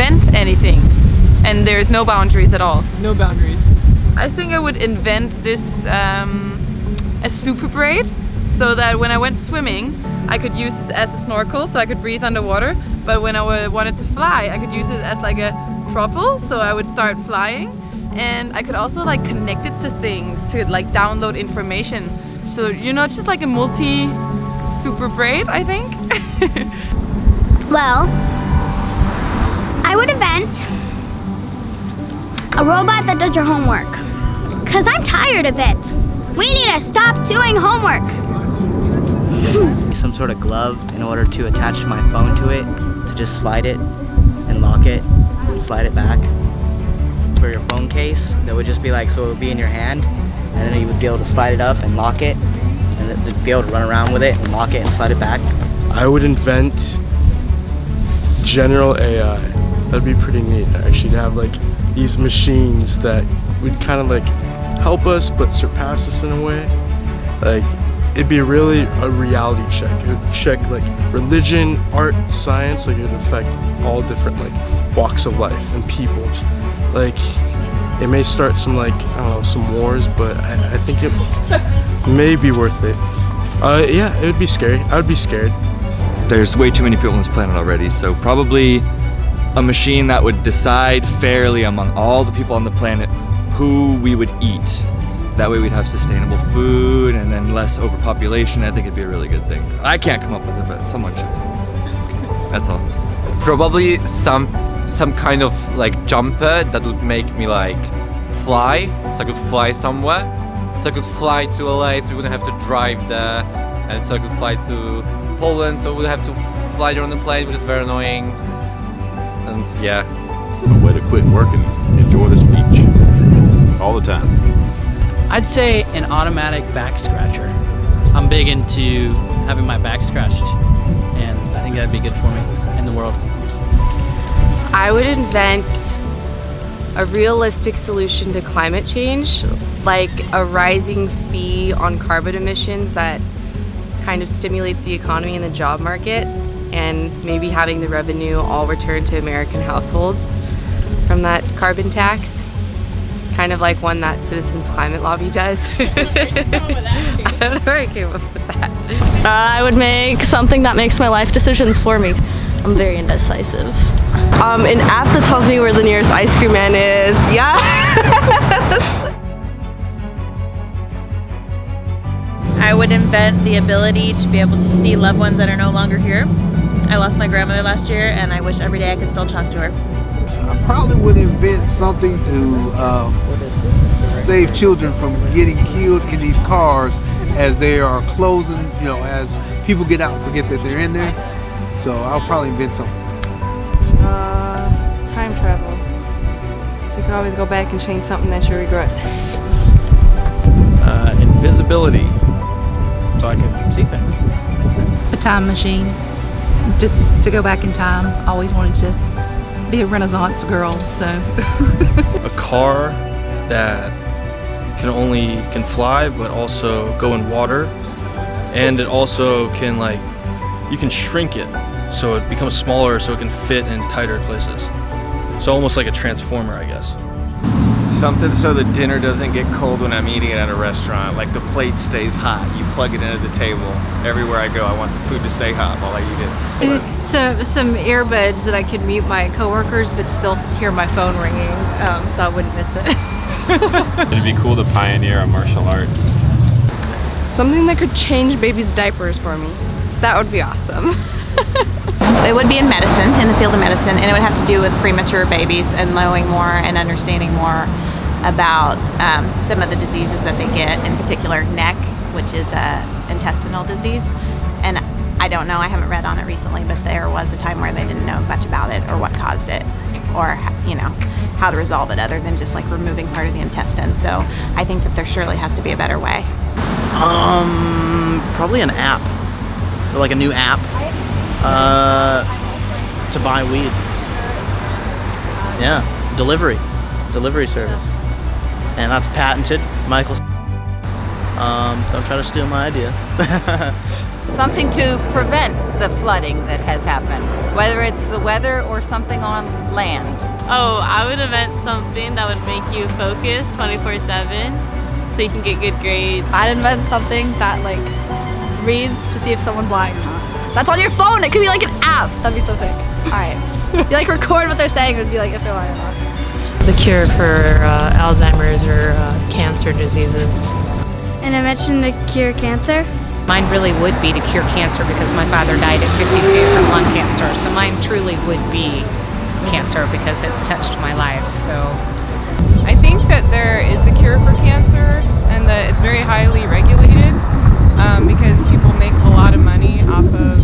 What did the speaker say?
invent anything and there's no boundaries at all. No boundaries. I think I would invent this a super braid, so that when I went swimming I could use it as a snorkel so I could breathe underwater, but when I wanted to fly I could use it as like a propel, so I would start flying. And I could also like connect it to things to like download information, so you know, just like a multi super braid, I think. Well, I would invent a robot that does your homework, because I'm tired of it. We need to stop doing homework. Some sort of glove in order to attach my phone to it, to just slide it and lock it and slide it back. For your phone case, that would just be like, so it would be in your hand, and then you would be able to slide it up and lock it, and then be able to run around with it and lock it and slide it back. I would invent general AI. That'd be pretty neat, actually, to have like these machines that would kind of like help us but surpass us in a way. Like, it'd be really a reality check. It would check like religion, art, science. Like, it would affect all different like walks of life and people. Like, it may start some like, I don't know, some wars, but I think it may be worth it. Yeah, it would be scary. I would be scared. There's way too many people on this planet already, so probably a machine that would decide fairly among all the people on the planet who we would eat. That way we'd have sustainable food and then less overpopulation. I think it'd be a really good thing. I can't come up with it, but someone should. That's all. Probably some kind of like jumper that would make me like fly, so I could fly somewhere. So I could fly to LA, so we wouldn't have to drive there, and so I could fly to Poland, so we would have to fly there on the plane, which is very annoying. And yeah. A way to quit work and enjoy this beach all the time. I'd say an automatic back scratcher. I'm big into having my back scratched, and I think that'd be good for me in the world. I would invent a realistic solution to climate change, like a rising fee on carbon emissions that kind of stimulates the economy and the job market, and maybe having the revenue all returned to American households from that carbon tax. Kind of like one that Citizens Climate Lobby does. I don't know where I came up with that. I would make something that makes my life decisions for me. I'm very indecisive. An app that tells me where the nearest ice cream man is. Yeah. I would invent the ability to be able to see loved ones that are no longer here. I lost my grandmother last year, and I wish every day I could still talk to her. I probably would invent something to save children from getting killed in these cars as they are closing, you know, as people get out and forget that they're in there. So I'll probably invent something like that. Time travel. So you can always go back and change something that you regret. Invisibility, so I can see things. A time machine, just to go back in time. Always wanted to be a Renaissance girl, so. A car that can fly but also go in water, and it also can like, you can shrink it so it becomes smaller so it can fit in tighter places. So almost like a transformer, I guess. Something so the dinner doesn't get cold when I'm eating it at a restaurant. Like the plate stays hot. You plug it into the table. Everywhere I go, I want the food to stay hot while I eat it. Some earbuds that I could mute my coworkers but still hear my phone ringing, so I wouldn't miss it. It'd be cool to pioneer a martial art. Something that could change babies' diapers for me. That would be awesome. It would be in medicine, in the field of medicine, and it would have to do with premature babies and knowing more and understanding more about some of the diseases that they get, in particular neck, which is an intestinal disease. And I don't know, I haven't read on it recently, but there was a time where they didn't know much about it or what caused it or, you know, how to resolve it other than just like removing part of the intestine. So I think that there surely has to be a better way. Probably an app, or like a new app to buy weed. Yeah, delivery service, and that's patented. Michael, don't try to steal my idea. something to prevent the flooding that has happened, whether it's the weather or something on land. Oh, I would invent something that would make you focus 24/7 so you can get good grades. I'd invent something that like reads to see if someone's lying or not. That's on your phone. It could be like an app. That'd be so sick. All right. You like record what they're saying and be like if they're lying or not. The cure for Alzheimer's or cancer diseases. An invention to cure cancer? Mine really would be to cure cancer because my father died at 52 from lung cancer. So mine truly would be cancer because it's touched my life. So I think that there is a cure for cancer and that it's very highly regulated because people make a lot of money off of